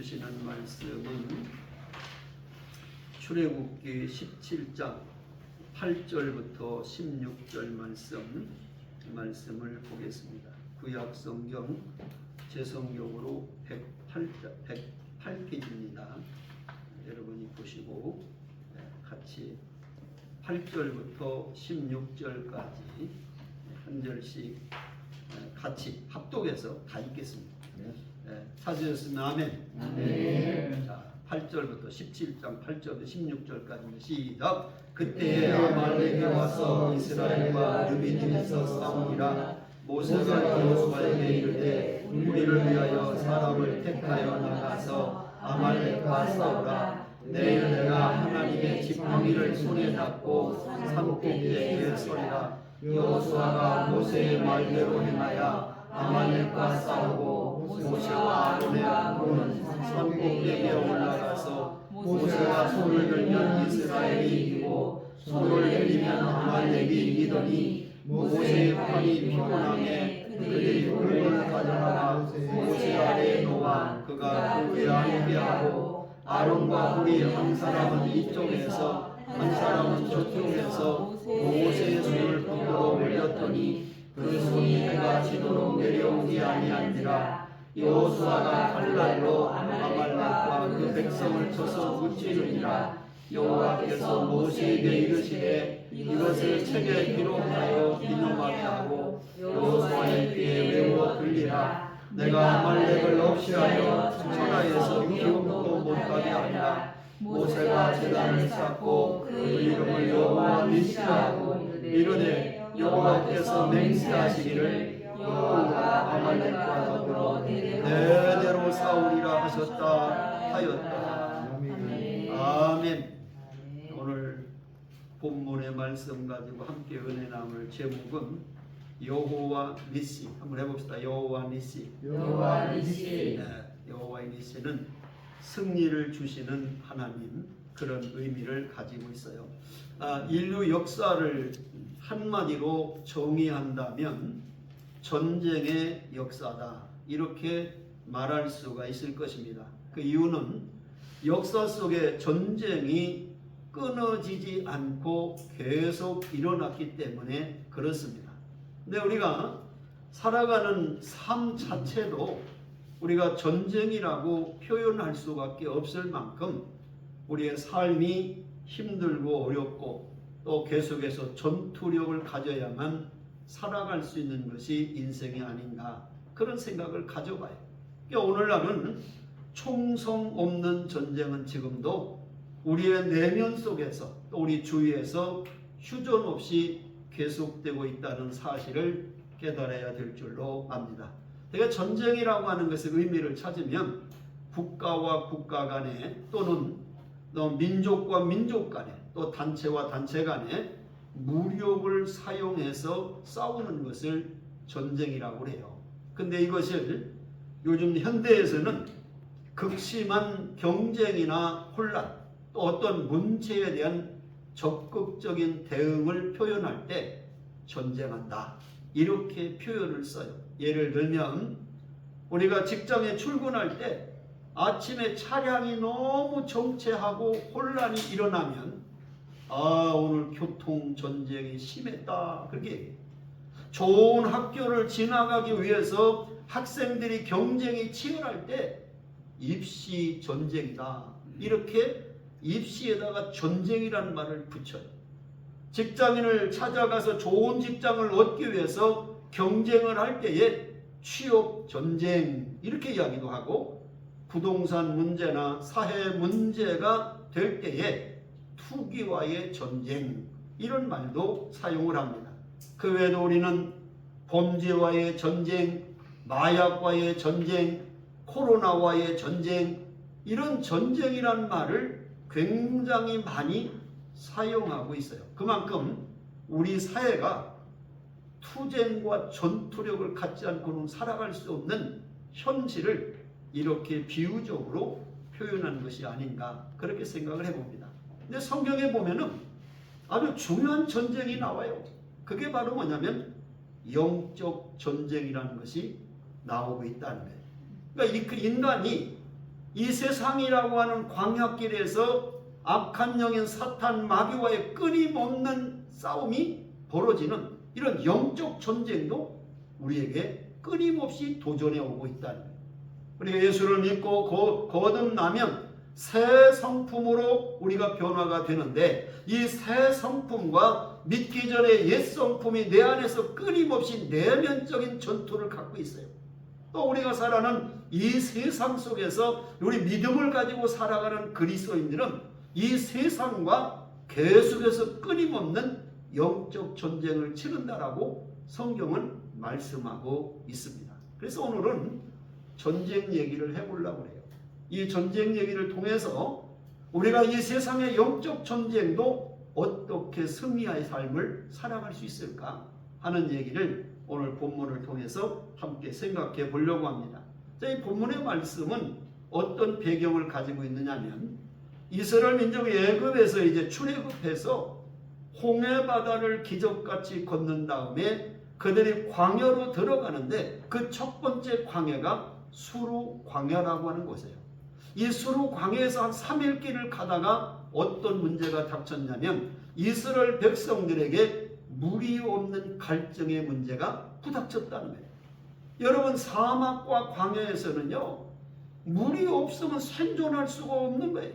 주시는 말씀은 출애굽기 17장 8절부터 16절 말씀을 보겠습니다. 구약 성경 제 성경으로 108페이지입니다. 여러분이 보시고 같이 8절부터 16절까지 한 절씩 같이 합독해서 다 읽겠습니다. 찾으셨으면 아멘. 아멘. 자, 8절부터 17장 8절부터 16절까지 시작. 그때 아말렉이 와서 이스라엘과 르비딤에서 싸우니라. 모세가 여호수아에게 이르되 우리를 위하여 사람을 택하여 나가서 아말렉과 싸우라. 내일 내가 하나님의 지팡이를 손에 잡고 산꼭대기에 서리라. 여호수아가 모세의 말대로 행하여 아말렉과 싸우고 모세와 아론의 아론은 산꼭대기에 올라가서 모세가 손을 들면 이스라엘이 이기고 손을 내리면 아말렉이 이기더니 모세의 편이 피곤함에 그들이 돌을 가져다가 모세 아래에 놓아 그가 그 위에 앉게하고 아론과 우리 한 사람은 이쪽에서 한 사람은 저쪽에서 모세의 손을 붙들어 올렸더니 그 손이 해가 지도록 내려오지 아니한지라. 여호수아가 칼날로 아말렉과 그 백성을 쳐서 무찌르니라. 여호와께서 모세에게 이르시되 이것을 책에 기록하여 기념하게 하고 여호수아의 귀에 외워 들리라. 내가 아말렉을 없이하여 천하에서 기업도 못하게 하리라. 모세가 제단을 쌓고 그 이름을 여호와 니시하고 이르되 여호와께서 맹세하시기를 여호와가 아말렉과 더불어 대대로 싸우리라 하셨다 하였다. 아멘. 오늘 본문의 말씀 가지고 함께 은혜 나눌 제목은 여호와 니시. 한번 해봅시다. 여호와 니시. 여호와 니시. 여호와의 니시는 승리를 주시는 하나님, 그런 의미를 가지고 있어요. 인류 역사를 한마디로 정의한다면 전쟁의 역사다, 이렇게 말할 수가 있을 것입니다. 그 이유는 역사 속에 전쟁이 끊어지지 않고 계속 일어났기 때문에 그렇습니다. 근데 우리가 살아가는 삶 자체도 우리가 전쟁이라고 표현할 수밖에 없을 만큼 우리의 삶이 힘들고 어렵고 또 계속해서 전투력을 가져야만 살아갈 수 있는 것이 인생이 아닌가, 그런 생각을 가져봐요. 그러니까 오늘날은 총성 없는 전쟁은 지금도 우리의 내면 속에서 또 우리 주위에서 휴전 없이 계속되고 있다는 사실을 깨달아야 될 줄로 압니다. 그러니까 전쟁이라고 하는 것의 의미를 찾으면 국가와 국가 간에 또는 민족과 민족 간에 또 단체와 단체 간에 무력을 사용해서 싸우는 것을 전쟁이라고 해요. 근데 이것을 요즘 현대에서는 극심한 경쟁이나 혼란, 또 어떤 문제에 대한 적극적인 대응을 표현할 때 전쟁한다, 이렇게 표현을 써요. 예를 들면 우리가 직장에 출근할 때 아침에 차량이 너무 정체하고 혼란이 일어나면 오늘 교통 전쟁이 심했다, 그게 좋은 학교를 지나가기 위해서 학생들이 경쟁이 치열할 때 입시 전쟁이다, 이렇게 입시에다가 전쟁이라는 말을 붙여요. 직장인을 찾아가서 좋은 직장을 얻기 위해서 경쟁을 할 때에 취업 전쟁, 이렇게 이야기도 하고, 부동산 문제나 사회 문제가 될 때에 투기와의 전쟁, 이런 말도 사용을 합니다. 그 외에도 우리는 범죄와의 전쟁, 마약과의 전쟁, 코로나와의 전쟁, 이런 전쟁이란 말을 굉장히 많이 사용하고 있어요. 그만큼 우리 사회가 투쟁과 전투력을 갖지 않고는 살아갈 수 없는 현실을 이렇게 비유적으로 표현한 것이 아닌가, 그렇게 생각을 해봅니다. 근데 성경에 보면은 아주 중요한 전쟁이 나와요. 그게 바로 뭐냐면 영적 전쟁이라는 것이 나오고 있다는 거예요. 그러니까 인간이 이 세상이라고 하는 광야길에서 악한 영인 사탄 마귀와의 끊임없는 싸움이 벌어지는 이런 영적 전쟁도 우리에게 끊임없이 도전해 오고 있다는 거예요. 우리가 예수를 믿고 거듭나면 새 성품으로 우리가 변화가 되는데, 이 새 성품과 믿기 전에 옛 성품이 내 안에서 끊임없이 내면적인 전투를 갖고 있어요. 또 우리가 살아가는 이 세상 속에서 우리 믿음을 가지고 살아가는 그리스도인들은 이 세상과 계속해서 끊임없는 영적 전쟁을 치른다라고 성경은 말씀하고 있습니다. 그래서 오늘은 전쟁 얘기를 해보려고 해요. 이 전쟁 얘기를 통해서 우리가 이 세상의 영적 전쟁도 어떻게 승리의 삶을 살아갈 수 있을까 하는 얘기를 오늘 본문을 통해서 함께 생각해 보려고 합니다. 자, 이 본문의 말씀은 어떤 배경을 가지고 있느냐면, 이스라엘 민족이 애굽에서 이제 출애굽해서 홍해 바다를 기적같이 건넌 다음에 그들이 광야로 들어가는데, 그 첫 번째 광야가 수루 광야라고 하는 곳이에요. 이 수루 광야에서 한 3일 길을 가다가 어떤 문제가 닥쳤냐면, 이스라엘 백성들에게 물이 없는 갈증의 문제가 부닥쳤다는 거예요. 여러분, 사막과 광야에서는요, 물이 없으면 생존할 수가 없는 거예요.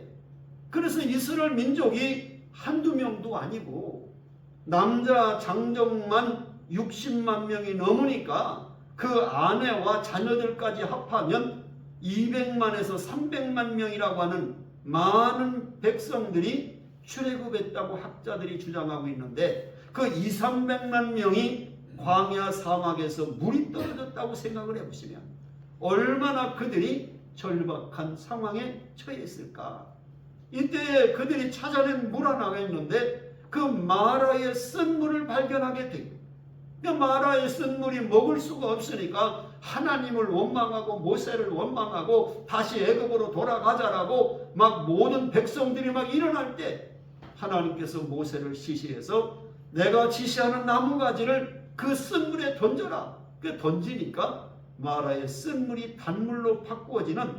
그래서 이스라엘 민족이 한두 명도 아니고 남자 장정만 60만 명이 넘으니까 그 아내와 자녀들까지 합하면 200만에서 300만 명이라고 하는 많은 백성들이 출애굽했다고 학자들이 주장하고 있는데, 그 200~300만 명이 광야 사막에서 물이 떨어졌다고 생각을 해보시면 얼마나 그들이 절박한 상황에 처해 있을까. 이때 그들이 찾아낸 물 하나가 있는데, 그 마라의 쓴물을 발견하게 돼요. 마라의 쓴물이 먹을 수가 없으니까 하나님을 원망하고 모세를 원망하고 다시 애굽으로 돌아가자라고 막 모든 백성들이 막 일어날 때, 하나님께서 모세를 지시해서 내가 지시하는 나무가지를 그 쓴물에 던져라. 그 던지니까 마라의 쓴물이 단물로 바꾸어지는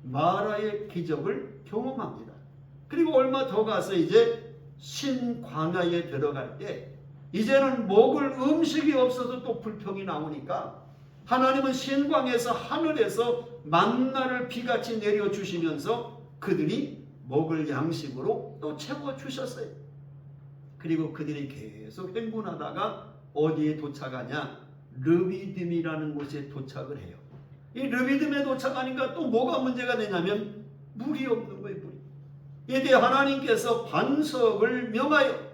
마라의 기적을 경험합니다. 그리고 얼마 더 가서 이제 신광야에 들어갈 때, 이제는 먹을 음식이 없어서 또 불평이 나오니까 하나님은 신광야에서 하늘에서 만나를 비같이 내려주시면서 그들이 먹을 양식으로 또 채워주셨어요. 그리고 그들이 계속 행군하다가 어디에 도착하냐? 르비딤이라는 곳에 도착을 해요. 이 르비딤에 도착하니까 또 뭐가 문제가 되냐면 물이 없는 거예요. 물이. 이때 하나님께서 반석을 명하여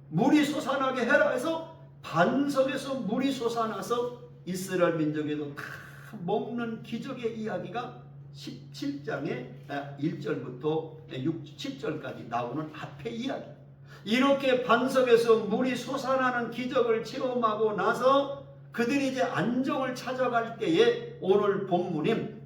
물이 솟아나게 해라 해서 반석에서 물이 솟아나서 이스라엘 민족에도 다 먹는 기적의 이야기가 17장의 1절부터 7절까지 나오는 앞의 이야기. 이렇게 반석에서 물이 솟아나는 기적을 체험하고 나서 그들이 이제 안정을 찾아갈 때에 오늘 본문인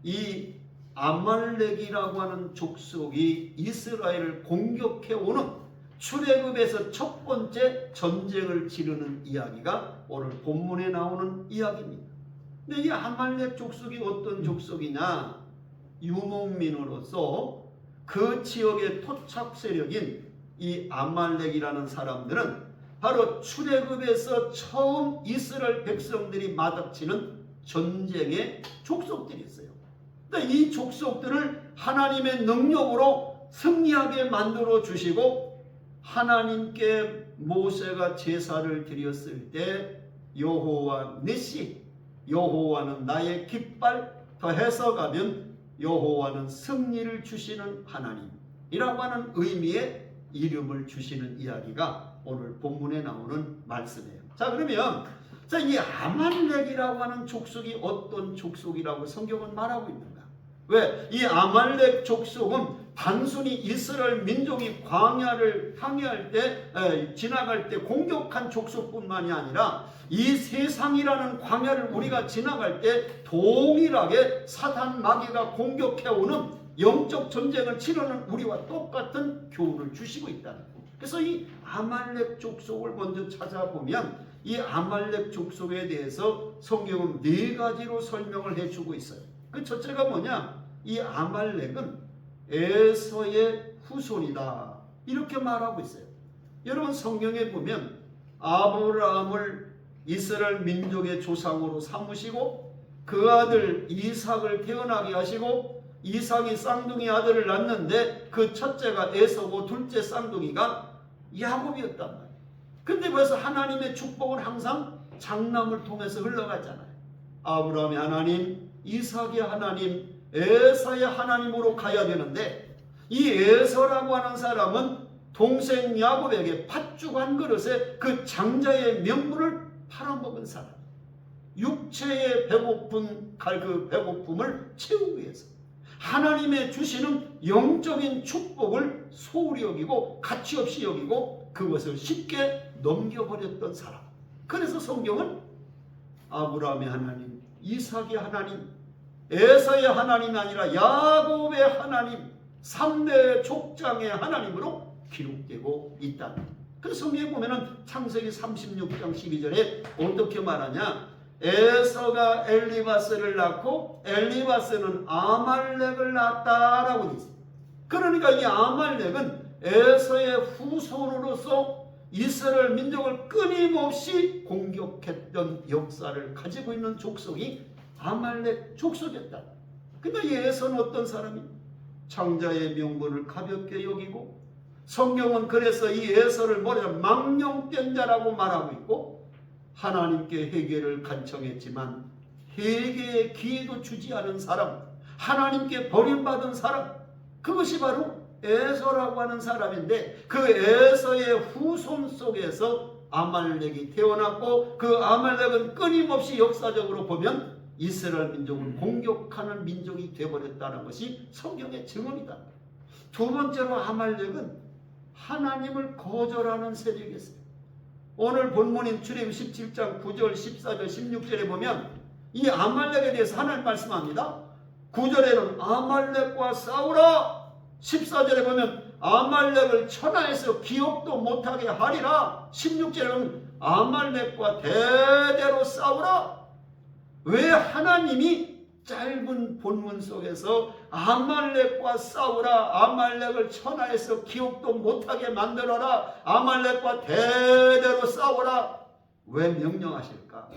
이 아말렉이라고 하는 족속이 이스라엘을 공격해 오는 출애굽에서 첫 번째 전쟁을 치르는 이야기가 오늘 본문에 나오는 이야기입니다. 근데 이 아말렉 족속이 어떤 족속이냐? 유목민으로서 그 지역의 토착 세력인 이 아말렉이라는 사람들은 바로 출애굽에서 처음 이스라엘 백성들이 맞닥치는 전쟁의 족속들이 있어요. 근데 이 족속들을 하나님의 능력으로 승리하게 만들어 주시고, 하나님께 모세가 제사를 드렸을 때 여호와 니시, 여호와는 나의 깃발, 더해서 가면 여호와는 승리를 주시는 하나님이라고 하는 의미의 이름을 주시는 이야기가 오늘 본문에 나오는 말씀이에요. 자, 그러면 이 아말렉이라고 하는 족속이 어떤 족속이라고 성경은 말하고 있는가? 왜? 이 아말렉 족속은 단순히 이스라엘 민족이 광야를 항해할 때 지나갈 때 공격한 족속뿐만이 아니라 이 세상이라는 광야를 우리가 지나갈 때 동일하게 사탄 마귀가 공격해오는 영적 전쟁을 치르는 우리와 똑같은 교훈을 주시고 있다는 거예요. 그래서 이 아말렉 족속을 먼저 찾아보면 이 아말렉 족속에 대해서 성경은 4가지로 설명을 해주고 있어요. 그 첫째가 뭐냐? 이 아말렉은 에서의 후손이다 이렇게 말하고 있어요. 여러분 성경에 보면 아브라함을 이스라엘 민족의 조상으로 삼으시고 그 아들 이삭을 태어나게 하시고 이삭이 쌍둥이 아들을 낳는데 그 첫째가 에서고 둘째 쌍둥이가 야곱이었단 말이에요. 근데 벌써 하나님의 축복은 항상 장남을 통해서 흘러가잖아요. 아브라함의 하나님, 이삭의 하나님, 에서의 하나님으로 가야 되는데 이 에서라고 하는 사람은 동생 야곱에게 팥죽 한 그릇에 그 장자의 명분을 팔아먹은 사람. 육체의 배고픈 그 배고픔을 채우기 위해서 하나님의 주시는 영적인 축복을 소홀히 여기고 가치없이 여기고 그것을 쉽게 넘겨버렸던 사람. 그래서 성경은 아브라함의 하나님, 이삭의 하나님, 에서의 하나님이 아니라 야곱의 하나님, 3대 족장의 하나님으로 기록되고 있다. 그래서 성경에 보면은 창세기 36장 12절에 어떻게 말하냐? 에서가 엘리바스를 낳고 엘리바스는 아말렉을 낳았다라고 되어 있습니다. 그러니까 이 아말렉은 에서의 후손으로서 이스라엘 민족을 끊임없이 공격했던 역사를 가지고 있는 족속이 아말렉 족속이었다. 그러니까 이 에서는 어떤 사람이? 장자의 명분을 가볍게 여기고 성경은 그래서 이 에서를 뭐냐 망령된자라고 말하고 있고 하나님께 회개를 간청했지만 회개의 기회도 주지 않은 사람, 하나님께 버림받은 사람, 그것이 바로 에서라고 하는 사람인데 그 에서의 후손 속에서 아말렉이 태어났고 그 아말렉은 끊임없이 역사적으로 보면 이스라엘 민족을 공격하는 민족이 되어버렸다는 것이 성경의 증언이다. 두 번째로 아말렉은 하나님을 거절하는 세력이었어요. 오늘 본문인 출애굽 17장 9절 14절 16절에 보면 이 아말렉에 대해서 하나님 말씀합니다. 9절에는 아말렉과 싸우라. 14절에 보면 아말렉을 천하에서 기억도 못하게 하리라. 16절에 보면 아말렉과 대대로 싸우라. 왜 하나님이 짧은 본문 속에서 아말렉과 싸우라, 아말렉을 천하에서 기억도 못하게 만들어라, 아말렉과 대대로 싸우라 왜 명령하실까?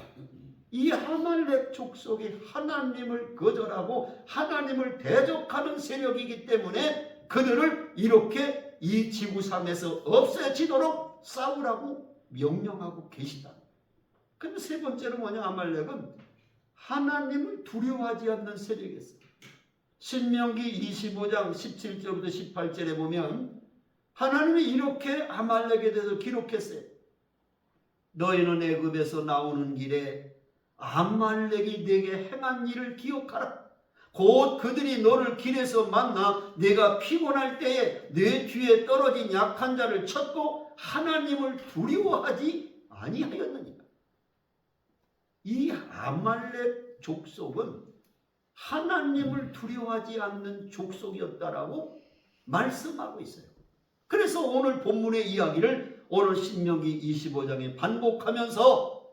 이 아말렉 족속이 하나님을 거절하고 하나님을 대적하는 세력이기 때문에 그들을 이렇게 이 지구상에서 없애지도록 싸우라고 명령하고 계시다. 그런데 세 번째로 뭐냐? 아말렉은 하나님을 두려워하지 않는 세력이었어요. 신명기 25장 17절부터 18절에 보면 하나님이 이렇게 아말렉에 대해서 기록했어요. 너희는 애굽에서 나오는 길에 아말렉이 네게 행한 일을 기억하라. 곧 그들이 너를 길에서 만나 네가 피곤할 때에 네 뒤에 떨어진 약한 자를 쳤고 하나님을 두려워하지 아니하였느니라. 이 아말렉 족속은 하나님을 두려워하지 않는 족속이었다라고 말씀하고 있어요. 그래서 오늘 본문의 이야기를 오늘 신명기 25장에 반복하면서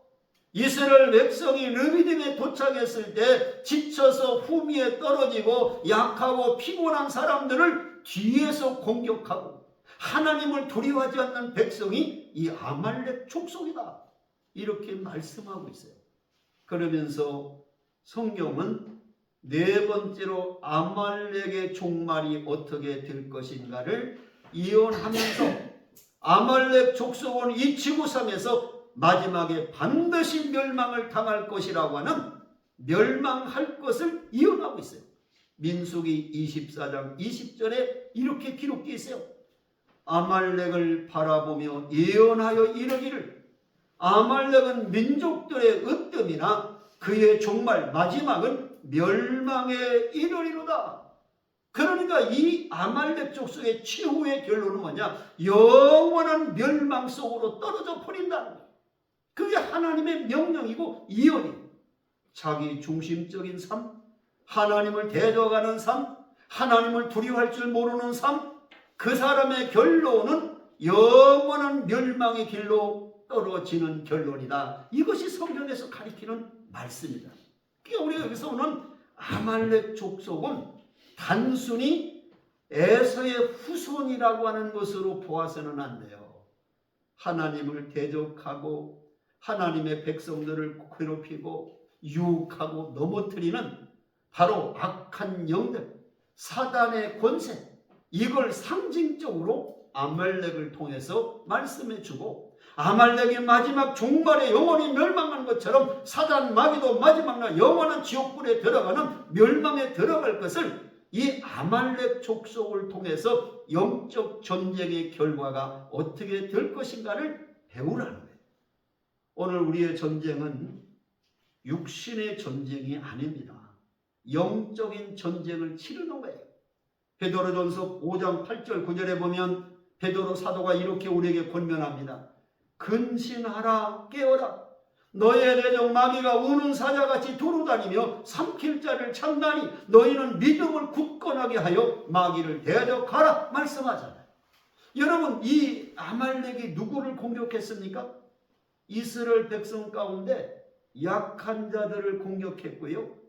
이스라엘 백성이 르비딤에 도착했을 때 지쳐서 후미에 떨어지고 약하고 피곤한 사람들을 뒤에서 공격하고 하나님을 두려워하지 않는 백성이 이 아말렉 족속이다 이렇게 말씀하고 있어요. 그러면서 성경은 네 번째로 아말렉의 종말이 어떻게 될 것인가를 예언하면서 아말렉 족속은 이 지구상에서 마지막에 반드시 멸망을 당할 것이라고 하는 멸망할 것을 예언하고 있어요. 민수기 24장 20절에 이렇게 기록되어 있어요. 아말렉을 바라보며 예언하여 이르기를 아말렉은 민족들의 으뜸이나 그의 종말 마지막은 멸망에 이르리로다. 그러니까 이 아말렉 족속의 최후의 결론은 뭐냐? 영원한 멸망 속으로 떨어져 버린다는 거예요. 그게 하나님의 명령이고 예언이에요. 자기 중심적인 삶, 하나님을 대적하는 삶, 하나님을 두려워할 줄 모르는 삶, 그 사람의 결론은 영원한 멸망의 길로 떨어지는 결론이다. 이것이 성경에서 가리키는 말씀이다. 그러니까 우리가 여기서 오는 아말렉 족속은 단순히 에서의 후손이라고 하는 것으로 보아서는 안 돼요. 하나님을 대적하고 하나님의 백성들을 괴롭히고 유혹하고 넘어뜨리는 바로 악한 영들, 사단의 권세, 이걸 상징적으로 아말렉을 통해서 말씀해 주고, 아말렉이 마지막 종말에 영원히 멸망한 것처럼 사단 마귀도 마지막 날 영원한 지옥불에 들어가는 멸망에 들어갈 것을 이 아말렉 족속을 통해서 영적 전쟁의 결과가 어떻게 될 것인가를 배우라는 거예요. 오늘 우리의 전쟁은 육신의 전쟁이 아닙니다. 영적인 전쟁을 치르는 거예요. 베드로전서 5장 8절 9절에 보면 베드로 사도가 이렇게 우리에게 권면합니다. 근신하라, 깨어라. 너의 내적 마귀가 우는 사자같이 두루다니며 삼킬 자를 찾나니 너희는 믿음을 굳건하게 하여 마귀를 대적하라 말씀하잖아요. 여러분, 이 아말렉이 누구를 공격했습니까? 이스라엘 백성 가운데 약한 자들을 공격했고요.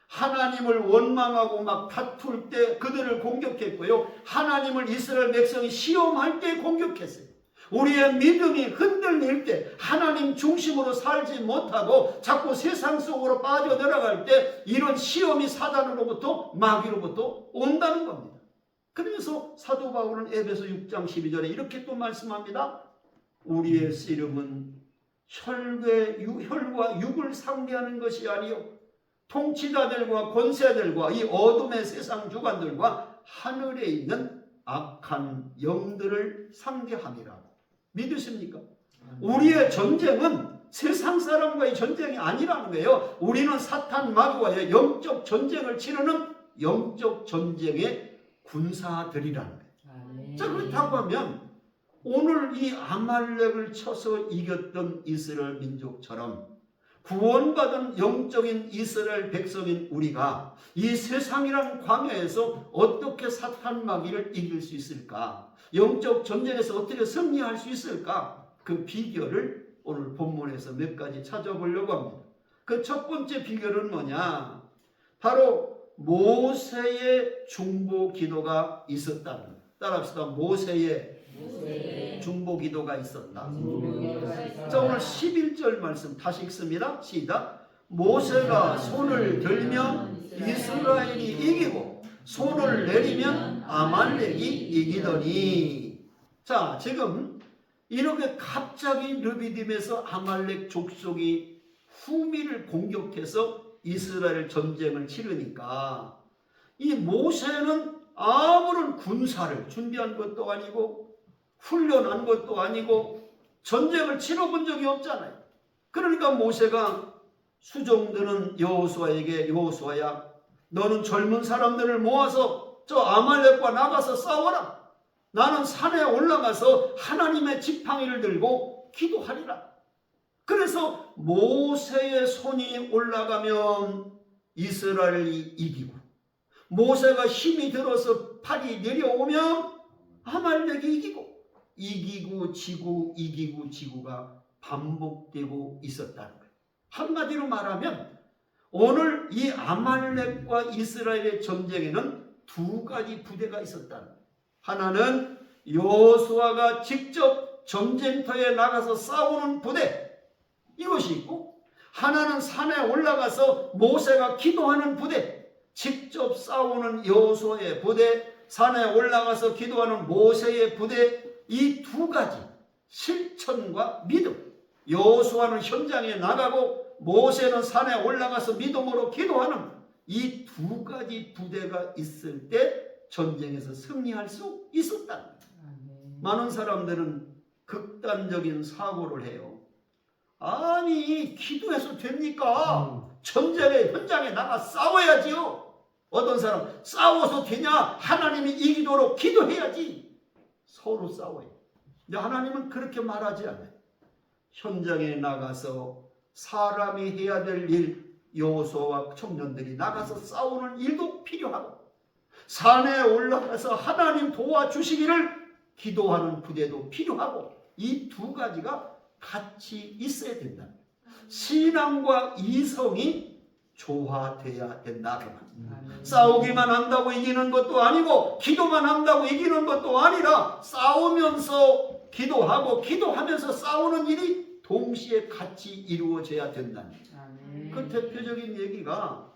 하나님을 원망하고 막 다툴 때 그들을 공격했고요. 하나님을 이스라엘 백성이 시험할 때 공격했어요. 우리의 믿음이 흔들릴 때, 하나님 중심으로 살지 못하고 자꾸 세상 속으로 빠져들어갈 때 이런 시험이 사단으로부터, 마귀로부터 온다는 겁니다. 그래서 사도 바울은 에베소 6장 12절에 이렇게 또 말씀합니다. 우리의 씨름은 혈과 육을 상대하는 것이 아니요 통치자들과 권세들과 이 어둠의 세상 주관들과 하늘에 있는 악한 영들을 상대함이라. 믿으십니까? 우리의 전쟁은 세상 사람과의 전쟁이 아니라는 거예요. 우리는 사탄 마귀와의 영적 전쟁을 치르는 영적 전쟁의 군사들이라는 거예요. 자, 그렇다고 하면 오늘 이 아말렉을 쳐서 이겼던 이스라엘 민족처럼 구원받은 영적인 이스라엘 백성인 우리가 이 세상이라는 광야에서 어떻게 사탄 마귀를 이길 수 있을까? 영적 전쟁에서 어떻게 승리할 수 있을까? 그 비결을 오늘 본문에서 몇 가지 찾아보려고 합니다. 그 첫 번째 비결은 뭐냐? 바로 모세의 중보 기도가 있었다는 거예요. 따라합시다. 모세의 중보 기도가 있었다. 자, 오늘 11절 말씀 다시 읽습니다. 시작. 모세가 손을 들면 이스라엘이 이기고 손을 내리면 아말렉이 이기더니. 자, 지금 이렇게 갑자기 르비딤에서 아말렉 족속이 후미를 공격해서 이스라엘 전쟁을 치르니까 이 모세는 아무런 군사를 준비한 것도 아니고 훈련한 것도 아니고 전쟁을 치러본 적이 없잖아요. 그러니까 모세가 수종드는 여호수아에게, 여호수아야, 너는 젊은 사람들을 모아서 저 아말렉과 나가서 싸워라. 나는 산에 올라가서 하나님의 지팡이를 들고 기도하리라. 그래서 모세의 손이 올라가면 이스라엘이 이기고, 모세가 힘이 들어서 팔이 내려오면 아말렉이 이기고 지고 이기고 지고가 반복되고 있었다는 거예요. 한마디로 말하면 오늘 이 아말렉과 이스라엘의 전쟁에는 두 가지 부대가 있었다는 거예요. 하나는 여호수아가 직접 전쟁터에 나가서 싸우는 부대, 이것이 있고, 하나는 산에 올라가서 모세가 기도하는 부대, 직접 싸우는 여호수아의 부대, 산에 올라가서 기도하는 모세의 부대, 이 두 가지 실천과 믿음, 여호수아는 현장에 나가고 모세는 산에 올라가서 믿음으로 기도하는 이 두 가지 부대가 있을 때 전쟁에서 승리할 수 있었다. 많은 사람들은 극단적인 사고를 해요. 아니, 기도해서 됩니까? 전쟁의 현장에 나가 싸워야지요. 어떤 사람, 싸워서 되냐? 하나님이 이기도록 기도해야지. 서로 싸워요. 근데 하나님은 그렇게 말하지 않아요. 현장에 나가서 사람이 해야 될 일, 여호수아와 청년들이 나가서 싸우는 일도 필요하고, 산에 올라가서 하나님 도와주시기를 기도하는 부대도 필요하고, 이 두 가지가 같이 있어야 된다. 신앙과 이성이 조화돼야 된다. 그 말. 아멘. 싸우기만 한다고 이기는 것도 아니고 기도만 한다고 이기는 것도 아니라 싸우면서 기도하고 기도하면서 싸우는 일이 동시에 같이 이루어져야 된다는 거예요. 아멘. 그 대표적인 얘기가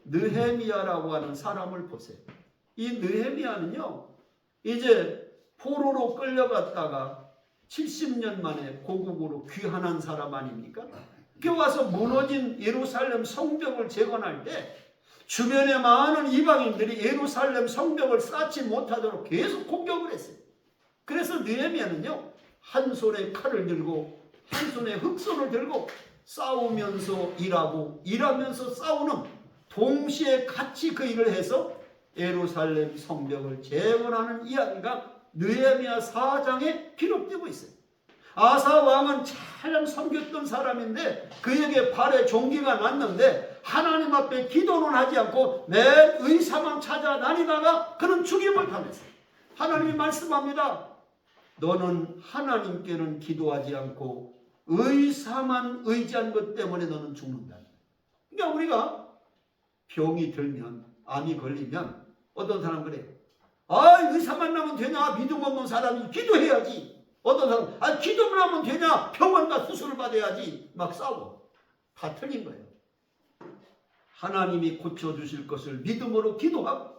느헤미야라고 하는 사람을 보세요. 이 느헤미야는요, 이제 포로로 끌려갔다가 70년 만에 고국으로 귀환한 사람 아닙니까? 그 와서 무너진 예루살렘 성벽을 재건할 때 주변에 많은 이방인들이 예루살렘 성벽을 쌓지 못하도록 계속 공격을 했어요. 그래서 느헤미야는요, 한 손에 칼을 들고 한 손에 흑손을 들고 싸우면서 일하고 일하면서 싸우는, 동시에 같이 그 일을 해서 예루살렘 성벽을 재건하는 이야기가 느헤미야 4장에 기록되고 있어요. 아사 왕은 잘 섬겼던 사람인데 그에게 발에 종기가 났는데 하나님 앞에 기도는 하지 않고 맨 의사만 찾아다니다가 그는 죽임을 당했어요. 하나님이 말씀합니다. 너는 하나님께는 기도하지 않고 의사만 의지한 것 때문에 너는 죽는다. 그러니까 우리가 병이 들면, 암이 걸리면 어떤 사람은 그래요. 아, 의사만 나면 되냐? 믿음 없는 사람이 기도해야지. 어떤 사람은 아, 기도만 하면 되냐? 병원 가 수술을 받아야지. 막 싸워. 다 틀린 거예요. 하나님이 고쳐주실 것을 믿음으로 기도하고,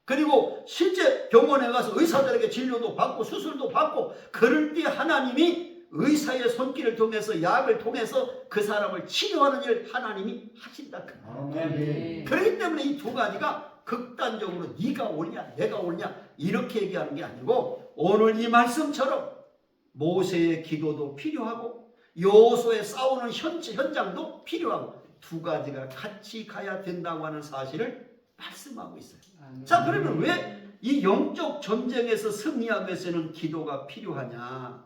그리고 실제 병원에 가서 의사들에게 진료도 받고 수술도 받고, 그럴 때 하나님이 의사의 손길을 통해서 약을 통해서 그 사람을 치료하는 일 하나님이 하신다. 아멘. 그렇기 때문에 이 두 가지가 극단적으로 네가 옳냐 내가 옳냐 이렇게 얘기하는 게 아니고, 오늘 이 말씀처럼 모세의 기도도 필요하고 여호수아의 싸우는 현장도 필요하고, 두 가지가 같이 가야 된다고 하는 사실을 말씀하고 있어요. 아멘. 자, 그러면 왜 이 영적 전쟁에서 승리하기 위해서는 기도가 필요하냐?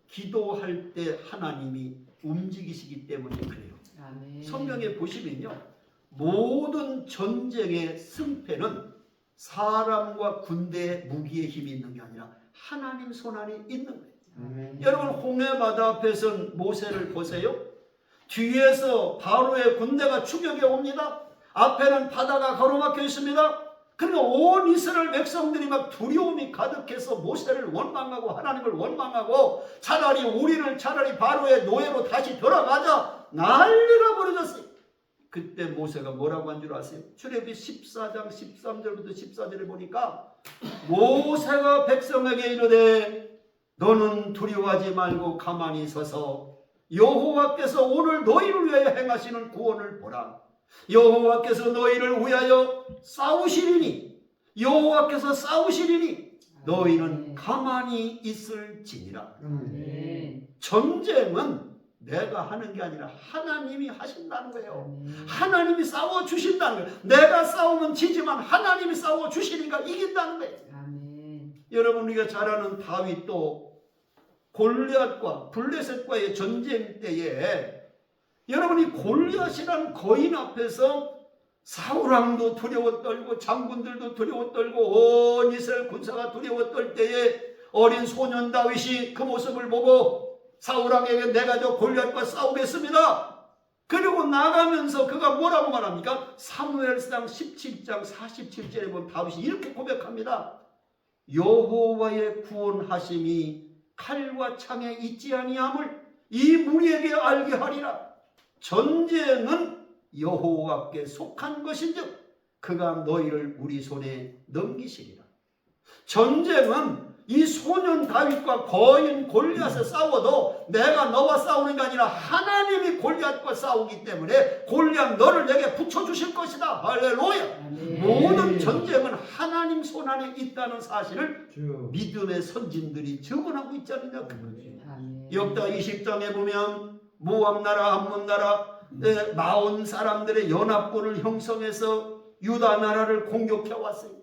기도할 때 하나님이 움직이시기 때문에 그래요. 아멘. 성경에 보시면요, 모든 전쟁의 승패는 사람과 군대의 무기의 힘이 있는 게 아니라 하나님 손 안에 있는 거예요. 아멘. 여러분, 홍해 바다 앞에선 모세를 보세요. 뒤에서 바로의 군대가 추격해 옵니다. 앞에는 바다가 가로막혀 있습니다. 그러니까 온 이스라엘 백성들이 막 두려움이 가득해서 모세를 원망하고 하나님을 원망하고, 차라리 바로의 노예로 다시 돌아가자 난리가 벌어졌어요. 그때 모세가 뭐라고 한 줄 아세요? 출애굽기 14장 13절부터 14절에 보니까 모세가 백성에게 이르되 너는 두려워하지 말고 가만히 서서 여호와께서 오늘 너희를 위하여 행하시는 구원을 보라. 여호와께서 너희를 위하여 싸우시리니, 여호와께서 싸우시리니 너희는 가만히 있을지니라. 아멘. 전쟁은 내가 하는 게 아니라 하나님이 하신다는 거예요. 아멘. 하나님이 싸워주신다는 거예요. 내가 싸우면 지지만 하나님이 싸워주시니까 이긴다는 거예요. 아멘. 여러분, 우리가 잘 아는 다윗도 골리앗과 블레셋과의 전쟁 때에, 여러분이 골리앗이라는 거인 앞에서 사울왕도 두려워 떨고 장군들도 두려워 떨고 온 이스라엘 군사가 두려워 떨 때에 어린 소년 다윗이 그 모습을 보고 사울왕에게 내가 저 골리앗과 싸우겠습니다. 그리고 나가면서 그가 뭐라고 말합니까? 사무엘상 17장 47절에 보면 다윗이 이렇게 고백합니다. 여호와의 구원하심이 칼과 창에 있지 아니함을 이 무리에게 알게 하리라. 전쟁은 여호와께 속한 것인즉 그가 너희를 우리 손에 넘기시리라. 전쟁은 이 소년 다윗과 거인 골리앗에 싸워도 내가 너와 싸우는 게 아니라 하나님이 골리앗과 싸우기 때문에 골리앗 너를 내게 붙여주실 것이다. 할렐루야. 아멘. 모든 전쟁은 하나님 손 안에 있다는 사실을 주. 믿음의 선진들이 증언하고 있지 않느냐 그 거지. 아멘. 역다 20장에 보면 모압 나라, 암몬 나라 마온 사람들의 연합군을 형성해서 유다 나라를 공격해 왔어요.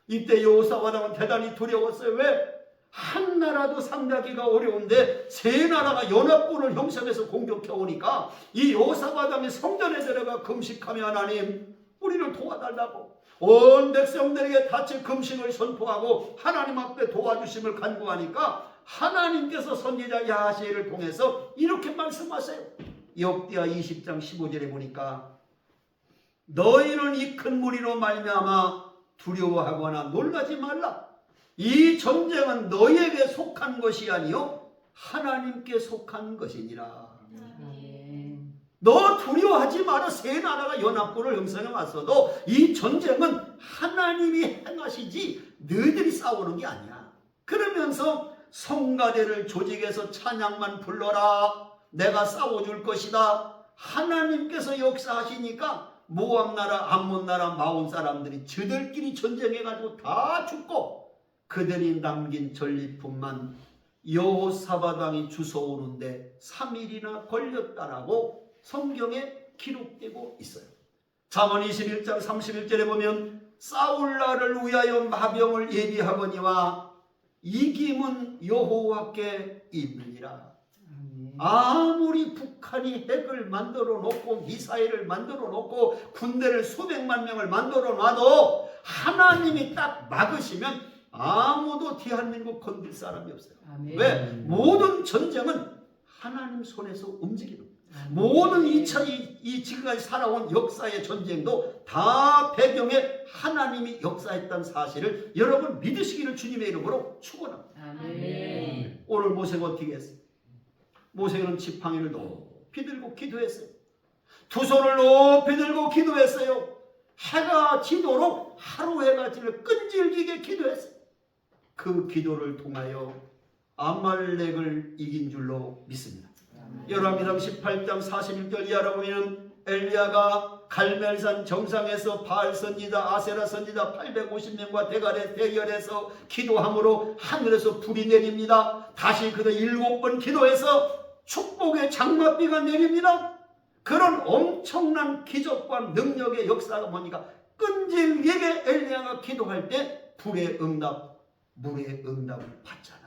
이때 여호사밧은 대단히 두려웠어요. 왜? 한 나라도 상대하기가 어려운데 세 나라가 연합군을 형성해서 공격해 오니까 이 여호사밧이 성전에 들어가 금식하며 하나님 우리를 도와달라고 온 백성들에게 같이 금식을 선포하고 하나님 앞에 도와주심을 간구하니까 하나님께서 선지자 야하시엘을 통해서 이렇게 말씀하세요. 역대하 20장 15절에 보니까 너희는 이 큰 무리로 말미암아 두려워하거나 놀라지 말라. 이 전쟁은 너희에게 속한 것이 아니요 하나님께 속한 것이니라. 아멘. 너 두려워하지 마라. 세 나라가 연합군을 형성해 왔어도 이 전쟁은 하나님이 행하시지 너희들이 싸우는 게 아니야. 그러면서 성가대를 조직해서 찬양만 불러라. 내가 싸워줄 것이다. 하나님께서 역사하시니까 모압 나라, 암몬 나라, 마온 사람들이 저들끼리 전쟁해가지고 다 죽고 그들이 남긴 전리품만 여호사밧 왕이 주워오는데 3일이나 걸렸다라고 성경에 기록되고 있어요. 잠언 21장 31절에 보면 싸울 날을 위하여 마병을 예비하거니와 이김은 여호와께 있느니라. 아무리 북한이 핵을 만들어 놓고 미사일을 만들어 놓고 군대를 수백만 명을 만들어 놔도 하나님이 딱 막으시면 아무도 대한민국 건들 사람이 없어요. 아멘. 왜? 모든 전쟁은 하나님 손에서 움직이는 거예요. 모든 이 지금까지 살아온 역사의 전쟁도 다 배경에 하나님이 역사했다는 사실을 여러분 믿으시기를 주님의 이름으로 축원합니다. 아멘. 오늘 모세가 어떻게 했어요? 모세는 지팡이를 높이 들고 기도했어요. 두 손을 높이 들고 기도했어요. 해가 지도록 하루 해가 지를 끈질기게 기도했어요. 그 기도를 통하여 아말렉을 이긴 줄로 믿습니다. 열왕기상 18장 41절 이하로 보면 엘리야가 갈멜산 정상에서 바알 선지자 아세라 선지자 850명과 대열해서 기도함으로 하늘에서 불이 내립니다. 다시 그들 7번 기도해서 축복의 장맛비가 내립니다. 그런 엄청난 기적과 능력의 역사가 뭐니까 끈질기게 엘리야가 기도할 때 불의 응답, 물의 응답을 받잖아요.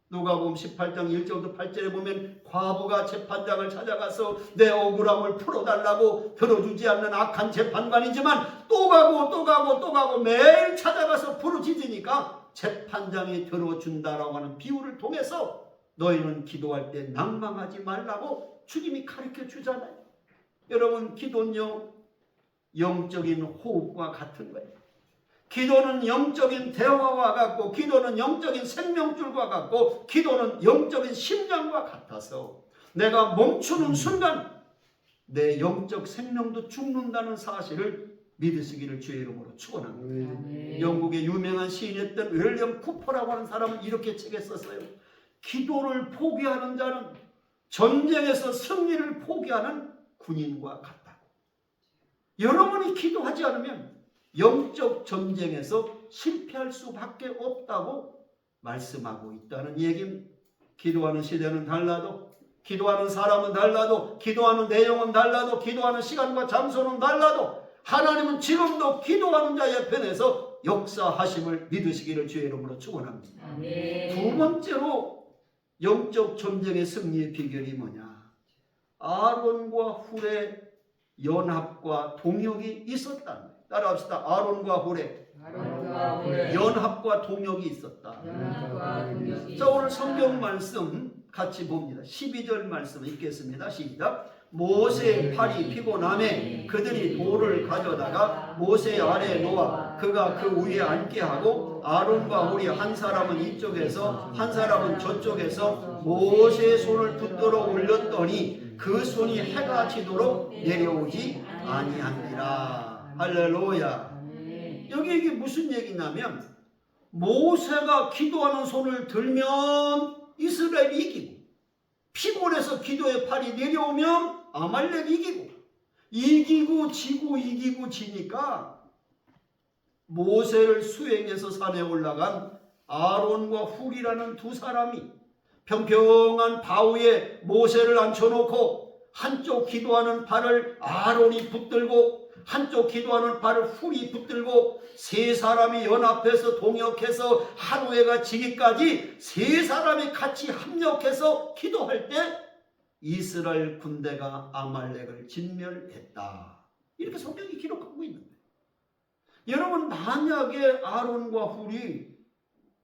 누가복음 18장 1절부터 8절에 보면 과부가 재판장을 찾아가서 내 억울함을 풀어달라고 들어주지 않는 악한 재판관이지만 또 가고 매일 찾아가서 부르짖으니까 재판장이 들어준다라고 하는 비유를 통해서 너희는 기도할 때 낭망하지 말라고 주님이 가르쳐 주잖아요. 여러분 기도는요 영적인 호흡과 같은 거예요. 기도는 영적인 대화와 같고 기도는 영적인 생명줄과 같고 기도는 영적인 심장과 같아서 내가 멈추는 순간 내 영적 생명도 죽는다는 사실을 믿으시기를 주의 이름으로 축원합니다. 아멘. 영국의 유명한 시인이었던 윌리엄 쿠퍼라고 하는 사람은 이렇게 책에 썼어요. 기도를 포기하는 자는 전쟁에서 승리를 포기하는 군인과 같다. 여러분이 기도하지 않으면 영적 전쟁에서 실패할 수밖에 없다고 말씀하고 있다는 얘기입니다. 기도하는 시대는 달라도 기도하는 사람은 달라도 기도하는 내용은 달라도 기도하는 시간과 장소는 달라도 하나님은 지금도 기도하는 자의 편에서 역사하심을 믿으시기를 주의 이름으로 축원합니다. 아멘. 두 번째로 영적 전쟁의 승리의 비결이 뭐냐? 아론과 훌의 연합과 동역이 있었다는 거예요. 따라합시다. 아론과 훌의 아론과 훌의 연합과 동역이 있었다. 연합과 동역이 자, 오늘 있었다. 성경 말씀 같이 봅니다. 12절 말씀 읽겠습니다. 시작. 모세의 팔이 피곤함에 그들이 돌을 가져다가 모세 아래에 놓아 그가 그 위에 앉게 하고 아론과 훌이 한 사람은 이쪽에서 한 사람은 저쪽에서 모세의 손을 붙들어 올렸더니 그 손이 해가 지도록 내려오지 아니하니라. 할렐루야. 아멘. 여기 이게 무슨 얘기냐면 모세가 기도하는 손을 들면 이스라엘이 이기고 피곤해서 기도의 팔이 내려오면 아말렉이 이기고 지고 지니까 모세를 수행해서 산에 올라간 아론과 훌이라는 두 사람이 평평한 바위에 모세를 앉혀놓고 한쪽 기도하는 발을 아론이 붙들고 한쪽 기도하는 발을 훌이 붙들고 세 사람이 연합해서 동역해서 하루해가 지기까지 세 사람이 같이 합력해서 기도할 때 이스라엘 군대가 아말렉을 진멸했다. 이렇게 성경이 기록하고 있는 거예요. 여러분 만약에 아론과 훌이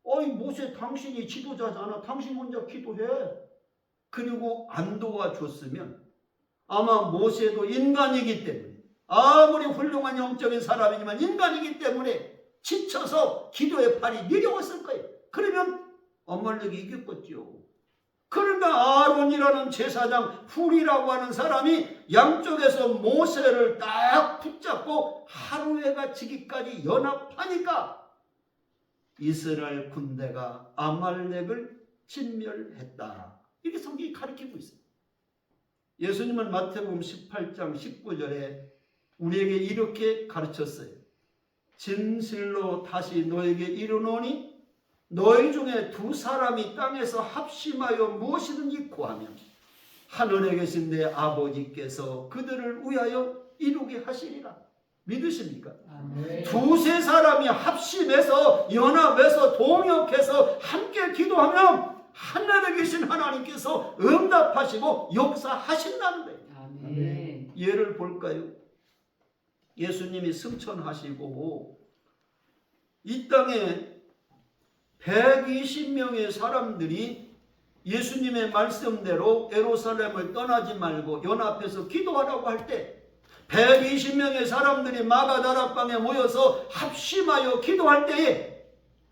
어이 모세 당신이 지도자잖아. 당신 혼자 기도해. 그리고 안 도와줬으면 아마 모세도 인간이기 때문에 아무리 훌륭한 영적인 사람이지만 인간이기 때문에 지쳐서 기도의 팔이 내려왔을 거예요. 그러면 아말렉이 이겼겠죠. 그러니까 아론이라는 제사장 훌이라고 하는 사람이 양쪽에서 모세를 딱 붙잡고 하루해가 지기까지 연합하니까 이스라엘 군대가 아말렉을 진멸했다. 이렇게 성경이 가르치고 있어요. 예수님은 마태복음 18장 19절에 우리에게 이렇게 가르쳤어요. 진실로 다시 너에게 이르노니 너희 중에 두 사람이 땅에서 합심하여 무엇이든지 구하면 하늘에 계신 내 아버지께서 그들을 위하여 이루게 하시리라. 믿으십니까? 아멘. 두세 사람이 합심해서 연합해서 동역해서 함께 기도하면 하늘에 계신 하나님께서 응답하시고 역사하신다는 거예요. 아멘. 예를 볼까요? 예수님이 승천하시고 이 땅에 120명의 사람들이 예수님의 말씀대로 예루살렘을 떠나지 말고 연합해서 기도하라고 할 때 120명의 사람들이 마가다락방에 모여서 합심하여 기도할 때에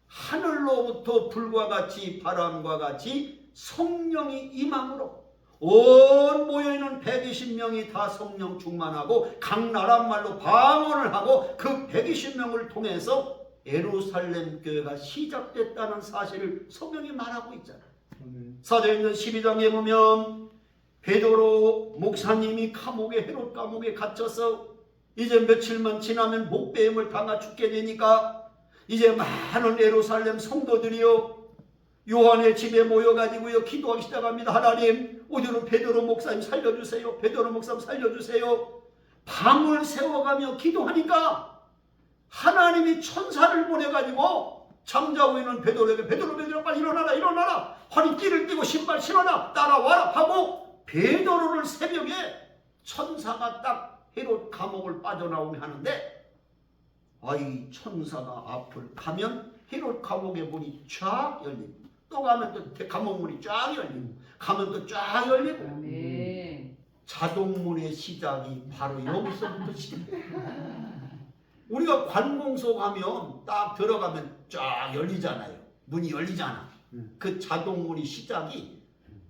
하늘로부터 불과 같이 바람과 같이 성령이 임함으로 온 모여있는 120명이 다 성령 충만하고 각 나라 말로 방언을 하고 그 120명을 통해서 예루살렘 교회가 시작됐다는 사실을 성경이 말하고 있잖아요. 사도행전 12장에 보면 베드로 목사님이 감옥에 헤롯 감옥에 갇혀서 이제 며칠만 지나면 목배임을 당하 죽게 되니까 이제 많은 예루살렘 성도들이요 요한의 집에 모여가지고요 기도하기 시작합니다. 하나님 오늘은 베드로 목사님 살려주세요. 베드로 목사님 살려주세요. 밤을 새워가며 기도하니까 하나님이 천사를 보내가지고 잠자고 있는 베드로에게 베드로 빨리 일어나라 일어나라 허리띠를 띠고 신발 신어라 따라와라 하고 베드로를 새벽에 천사가 딱 헤롯 감옥을 빠져나오게 하는데 아이 천사가 앞을 가면 헤롯 감옥의 문이 쫙 열리고 또 가면 또 감옥 문이 쫙 열리고 가면 또 쫙 열리고 아멘. 자동문의 시작이 바로 여기서부터 시작돼요. 우리가 관공서 가면 딱 들어가면 쫙 열리잖아요. 문이 열리잖아. 그 자동문이 시작이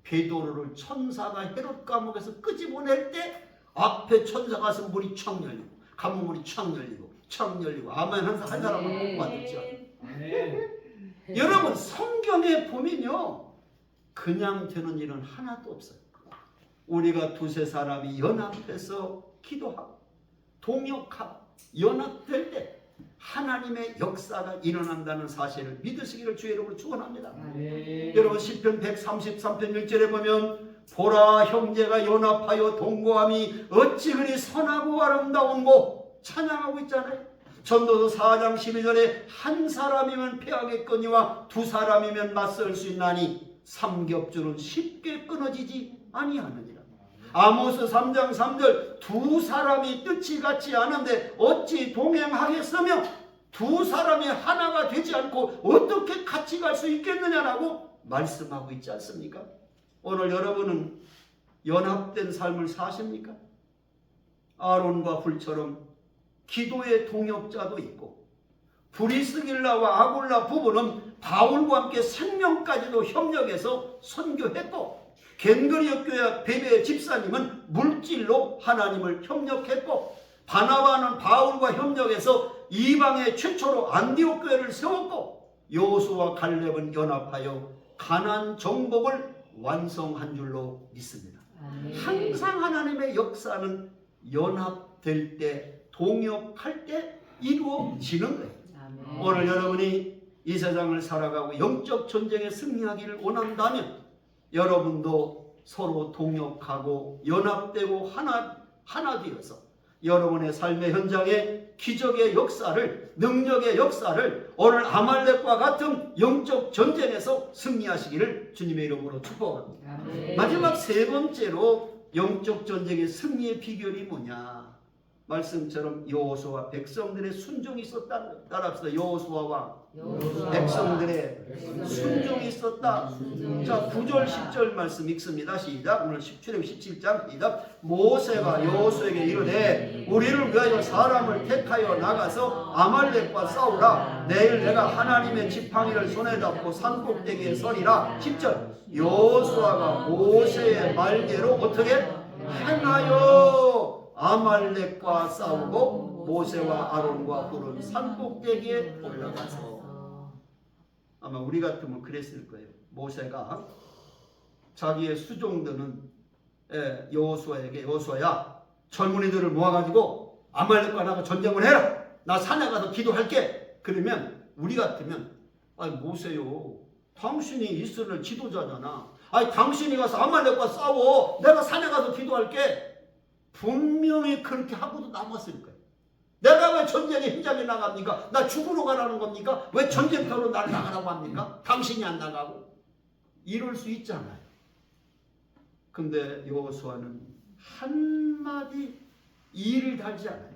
베드로를 천사가 헤롯 감옥에서 끄집어낼 때 앞에 천사가 가서 문이 촥 열리고 감옥 문이 촥 열리고 촥 열리고 아멘 한 사람은 못 받았죠. 여러분 성경에 보면요 그냥 되는 일은 하나도 없어요. 우리가 두세 사람이 연합해서 기도하고 동역하고 연합될 때 하나님의 역사가 일어난다는 사실을 믿으시기를 주의 이름으로 축원합니다. 여러분 시편 133편 1절에 보면 보라 형제가 연합하여 동거함이 어찌 그리 선하고 아름다운고 찬양하고 있잖아요. 전도서 4장 12절에 한 사람이면 패하겠거니와 두 사람이면 맞설 수 있나니 삼겹줄은 쉽게 끊어지지 아니하느니라. 아모스 3장 3절 두 사람이 뜻이 같지 않은데 어찌 동행하겠으며 두 사람이 하나가 되지 않고 어떻게 같이 갈 수 있겠느냐라고 말씀하고 있지 않습니까? 오늘 여러분은 연합된 삶을 사십니까? 아론과 훌처럼 기도의 동역자도 있고 브리스길라와 아굴라 부부는 바울과 함께 생명까지도 협력해서 선교했고 겐그리오 교회 베베 집사님은 물질로 하나님을 협력했고 바나바는 바울과 협력해서 이방의 최초로 안디옥 교회를 세웠고 여호수아와 갈렙은 연합하여 가나안 정복을 완성한 줄로 믿습니다. 항상 하나님의 역사는 연합될 때 동역할 때 이루어지는 거예요. 오늘 여러분이 이 세상을 살아가고 영적 전쟁에 승리하기를 원한다면 여러분도 서로 동역하고 연합되고 하나 되어서 여러분의 삶의 현장에 기적의 역사를 능력의 역사를 오늘 아말렉과 같은 영적 전쟁에서 승리하시기를 주님의 이름으로 축복합니다. 마지막 세 번째로 영적 전쟁의 승리의 비결이 뭐냐? 말씀처럼 여호수아 백성들의 순종이 있었다는 거예요. 따라합시다. 여호수아 왕 백성들의 순종이 있었다. 자, 9절 10절 말씀 읽습니다. 시작. 오늘 출애굽 17장 시작. 모세가 여호수아에게 이르되 우리를 위하여 사람을 택하여 나가서 아말렉과 싸우라. 내일 내가 하나님의 지팡이를 손에 잡고 산꼭대기에 서리라. 10절. 여호수아가 모세의 말대로 어떻게 행하여 아말렉과 싸우고 모세와 아론과 훌은 산꼭대기에 올라가서. 아마 우리 같으면 그랬을 거예요. 모세가 자기의 수종들은 여호수아에게 여호수아야 젊은이들을 모아가지고 아말렉과 나가 전쟁을 해라. 나 산에 가서 기도할게. 그러면 우리 같으면 아니 모세요, 당신이 이스라엘 지도자잖아. 아니 당신이 가서 아말렉과 싸워. 내가 산에 가서 기도할게. 분명히 그렇게 하고도 남았을 거예요. 내가 왜 전쟁의 현장에 나갑니까? 나 죽으러 가라는 겁니까? 왜 전쟁터로 나를 나가라고 합니까? 당신이 안 나가고. 이럴 수 있잖아요. 근데 여호수아는 한마디 이를 달지 않아요.